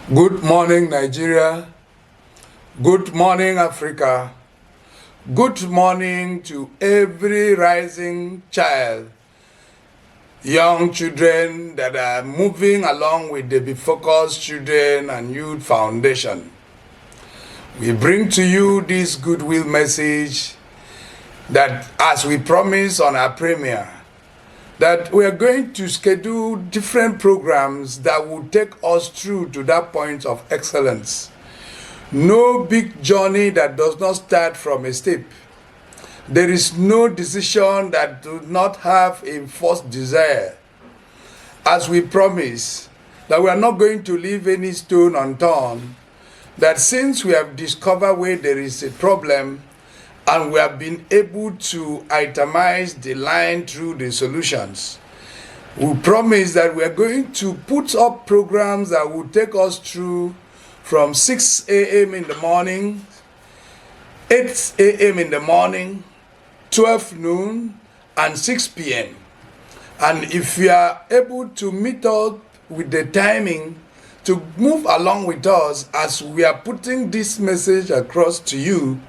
Good morning, Nigeria. Good morning, Africa. Good morning to every rising child, young children that are moving along with the BeFocus Children and Youth Foundation. We bring to you this goodwill message that, as we promised on our premiere, that we are going to schedule different programs that will take us through to that point of excellence. No big journey that does not start from a step. There is no decision that does not have a first desire. As we promise that we are not going to leave any stone unturned, that since we have discovered where there is a problem, and we have been able to itemize the line through the solutions, we promise that we are going to put up programs that will take us through from 6 a.m. in the morning, 8 a.m. in the morning, 12 noon, and 6 p.m. And if you are able to meet up with the timing to move along with us as we are putting this message across to you,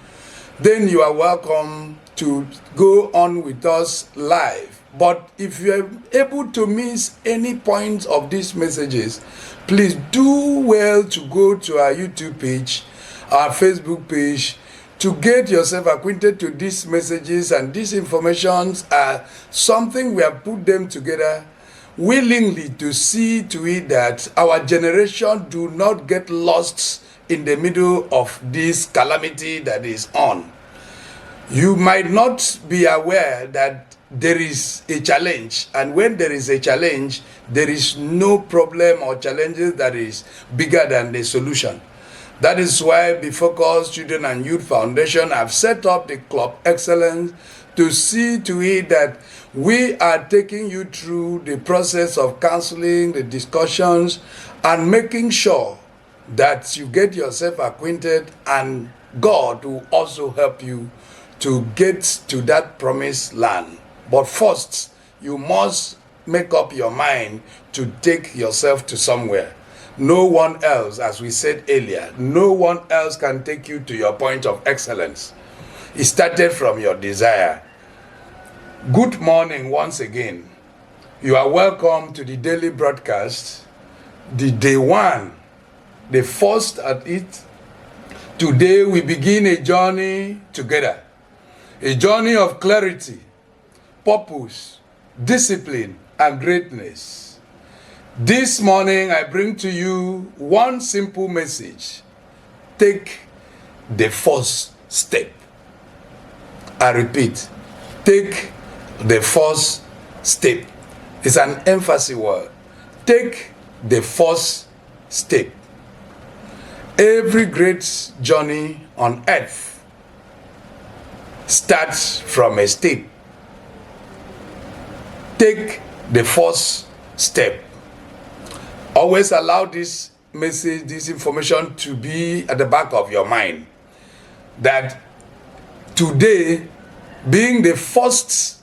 then you are welcome to go on with us live. But if you are able to miss any point of these messages, please do well to go to our YouTube page, our Facebook page, to get yourself acquainted to these messages. And these informations are something we have put them together willingly to see to it that our generation do not get lost in the middle of this calamity that is on. You might not be aware that there is a challenge, and when there is a challenge, there is no problem or challenges that is bigger than the solution. That is why BeFocus Children and Youth Foundation have set up the Club Excellence to see to it that we are taking you through the process of counseling, the discussions, and making sure that you get yourself acquainted, and God will also help you to get to that promised land. But first, you must make up your mind to take yourself to somewhere. No one else, as we said earlier, no one else can take you to your point of excellence. It started from your desire. Good morning once again. You are welcome to the daily broadcast, the day one, the first at it. Today we begin a journey together, a journey of clarity, purpose, discipline, and greatness. This morning I bring to you one simple message: take the first step. I repeat, take the first step. It's an emphasis word. Take the first step. Every great journey on earth starts from a step. Take the first step. Always allow this message, this information to be at the back of your mind, that today, being the first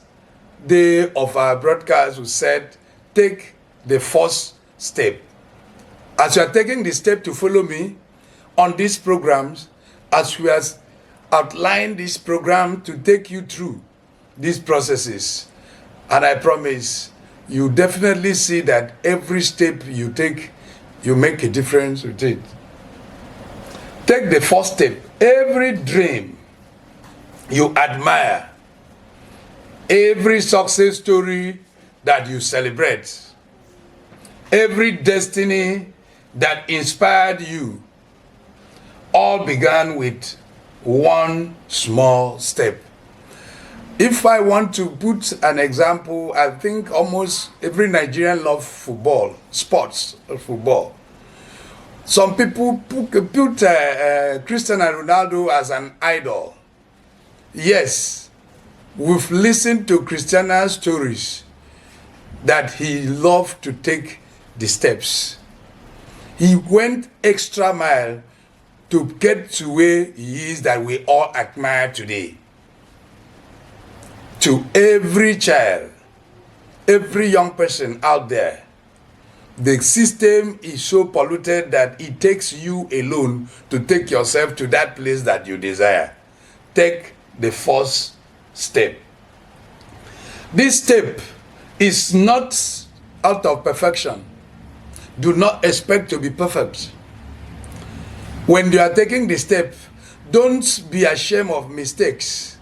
day of our broadcast, we said, take the first step. As you are taking the step to follow me on these programs, as we have outlined this program to take you through these processes, and I promise you definitely see that every step you take, you make a difference with it. Take the first step. Every dream you admire, every success story that you celebrate, every destiny that inspired you, all began with one small step. If I want to put an example, I think almost every Nigerian loves football, sports, football. Some people put Cristiano Ronaldo as an idol. Yes, we've listened to Cristiano's stories that he loved to take the steps. He went extra mile to get to where he is, that we all admire today. To every child, every young person out there, The system is so polluted that it takes you alone to take yourself to that place that you desire. Take the first step. This step is not out of perfection. Do not expect to be perfect. When you are taking the step, don't be ashamed of mistakes.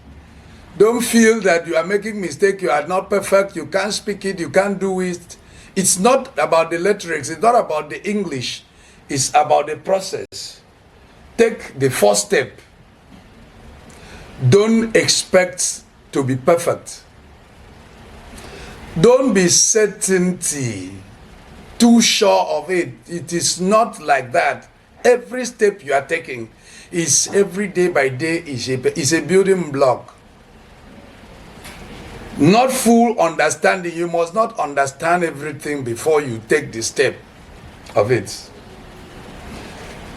Don't feel that you are making mistake, you are not perfect, you can't speak it, you can't do it. It's not about the lyrics, it's not about the English, it's about the process. Take the first step. Don't expect to be perfect. Don't be too sure of it. It is not like that. Every step you are taking is every day by day is a building block. Not full understanding. You must not understand everything before you take the step of it.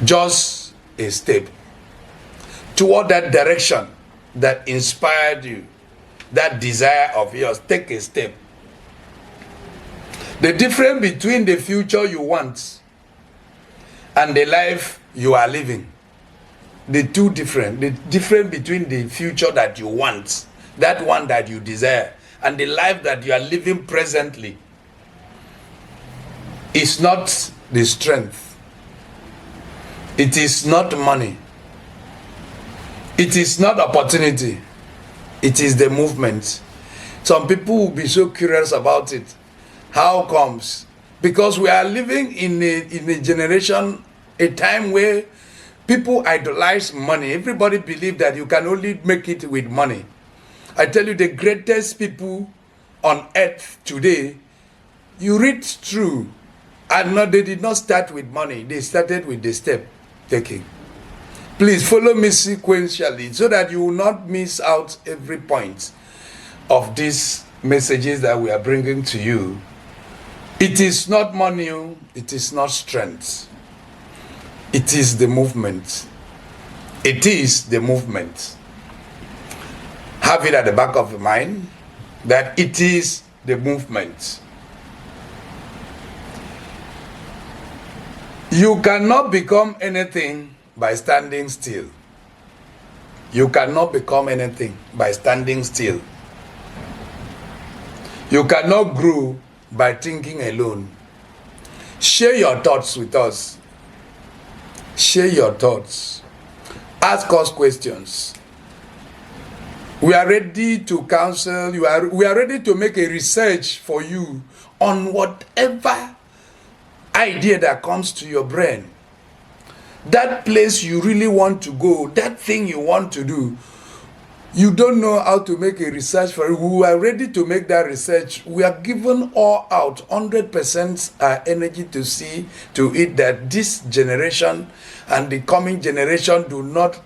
Just a step toward that direction that inspired you, that desire of yours. Take a step. The difference between the future you want and the life you are living, the difference between the future that you want, that one that you desire, and the life that you are living presently is not the strength. It is not money. It is not opportunity. It is the movement. Some people will be so curious about it. How comes? Because we are living in a generation, a time where people idolize money. Everybody believes that you can only make it with money. I tell you, the greatest people on earth today, you read through, and they did not start with money. They started with the step taking. Please follow me sequentially so that you will not miss out every point of these messages that we are bringing to you. It is not money, it is not strength. It is the movement. It is the movement. Have it at the back of your mind that it is the movement. You cannot become anything by standing still. You cannot become anything by standing still. You cannot grow by thinking alone. Share your thoughts with us. Share your thoughts. Ask us questions. We are ready to counsel. We are ready to make a research for you on whatever idea that comes to your brain. That place you really want to go, that thing you want to do, you don't know how to make a research for it. We are ready to make that research. We are given all out 100% our energy to see to it that this generation and the coming generation do not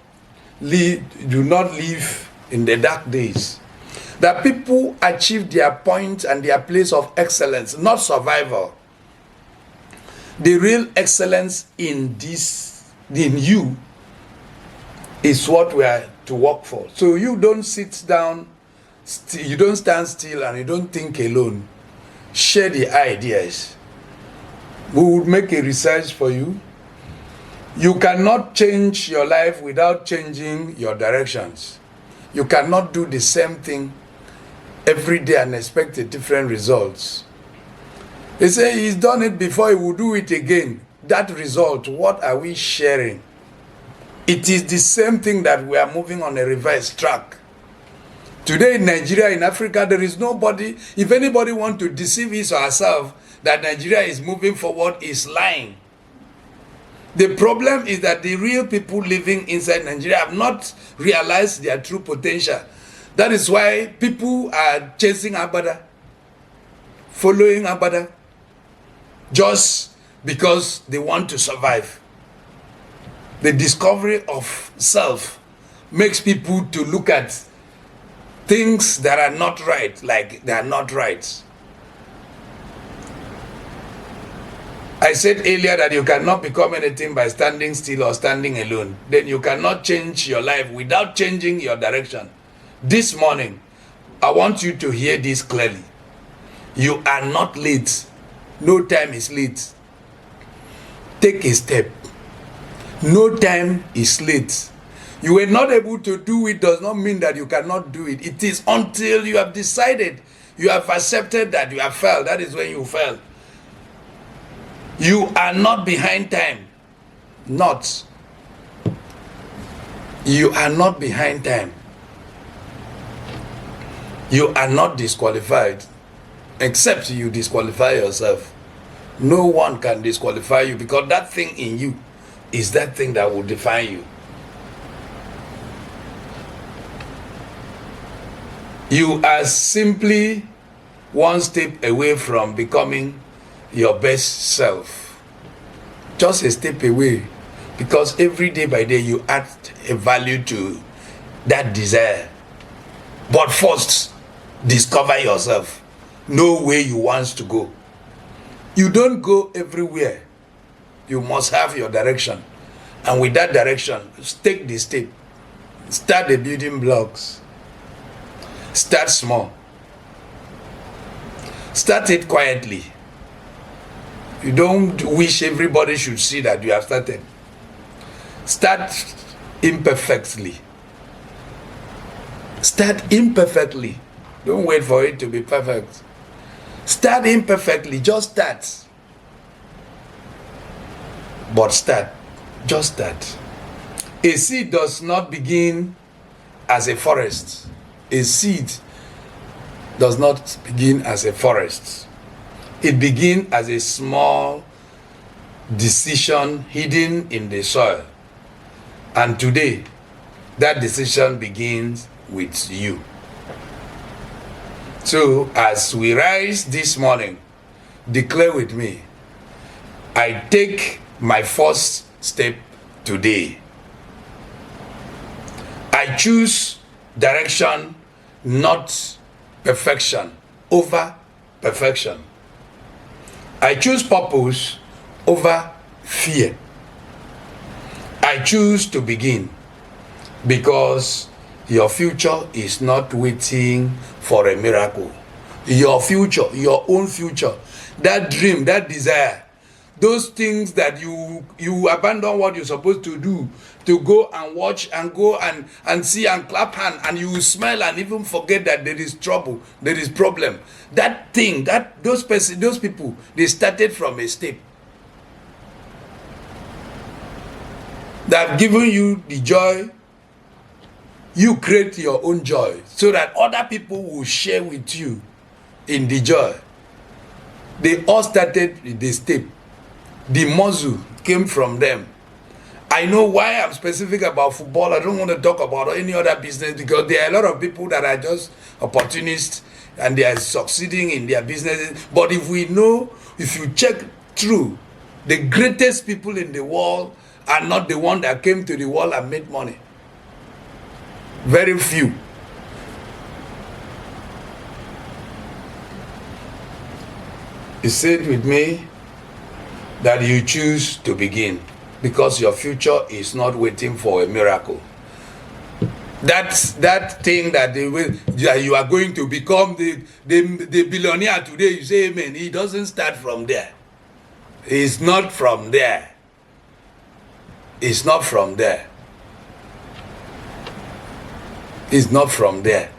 live in the dark days. That people achieve their point and their place of excellence, not survival. The real excellence in you is what we are to work for. So you don't sit down, you don't stand still, and you don't think alone. Share the ideas. We will make a research for you. You cannot change your life without changing your directions. You cannot do the same thing every day and expect different results. They say he's done it before, he will do it again. That result, what are we sharing? It is the same thing that we are moving on a reverse track. Today in Nigeria, in Africa, there is nobody, if anybody wants to deceive his or herself that Nigeria is moving forward, is lying. The problem is that the real people living inside Nigeria have not realized their true potential. That is why people are chasing Agbada, following Agbada, just because they want to survive. The discovery of self makes people to look at things that are not right, like they are not right. I said earlier that you cannot become anything by standing still or standing alone. Then you cannot change your life without changing your direction. This morning, I want you to hear this clearly. You are not late No time is late. Take a step. No time is late. You were not able to do it does not mean that you cannot do it. It is until you have decided, you have accepted that you have failed. That is when you fail. You are not behind time. Not. You are not behind time. You are not disqualified, except you disqualify yourself. No one can disqualify you, because that thing in you is that thing that will define you. You are simply one step away from becoming your best self. Just a step away, because every day by day you add a value to that desire. But first, discover yourself. Know where you want to go. You don't go everywhere. You must have your direction. And with that direction, take the step. Start the building blocks. Start small. Start it quietly. You don't wish everybody should see that you have started. Start imperfectly. Start imperfectly. Don't wait for it to be perfect. Start imperfectly. Just start. But start. Just start. A seed does not begin as a forest. A seed does not begin as a forest. It begins as a small decision hidden in the soil. And today, that decision begins with you. So, as we rise this morning, declare with me, I take my first step today. I choose direction, not perfection, over perfection. I choose purpose over fear. I choose to begin, because your future is not waiting for a miracle. Your future, your own future, that dream, that desire, those things that you abandon what you're supposed to do to go and watch and go and see and clap hand, and you smile and even forget that there is trouble, there is problem. That thing, that those people, they started from a step. They have given you the joy. You create your own joy so that other people will share with you in the joy. They all started with the step. The muscle came from them. I know why I'm specific about football. I don't want to talk about any other business, because there are a lot of people that are just opportunists and they are succeeding in their businesses. But if you check through, the greatest people in the world are not the one that came to the world and made money. Very few. You said with me that you choose to begin, because your future is not waiting for a miracle. That thing that you are going to become the billionaire today, you say amen. It doesn't start from there. It's not from there. It's not from there. It's not from there.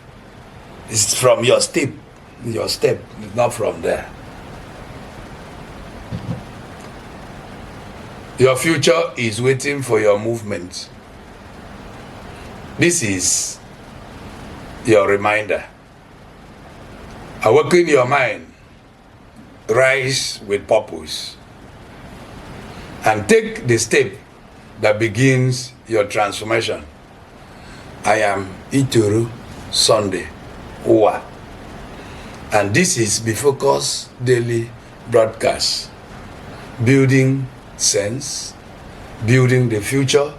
It's from your step. Your step is not from there. Your future is waiting for your movement. This is your reminder. Awaken your mind. Rise with purpose. And take the step that begins your transformation. I am Ituru Sunday Uwa, and this is BeFocus Daily Broadcast. Building sense, building the future.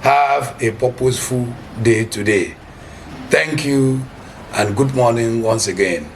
Have a purposeful day today. Thank you and good morning once again.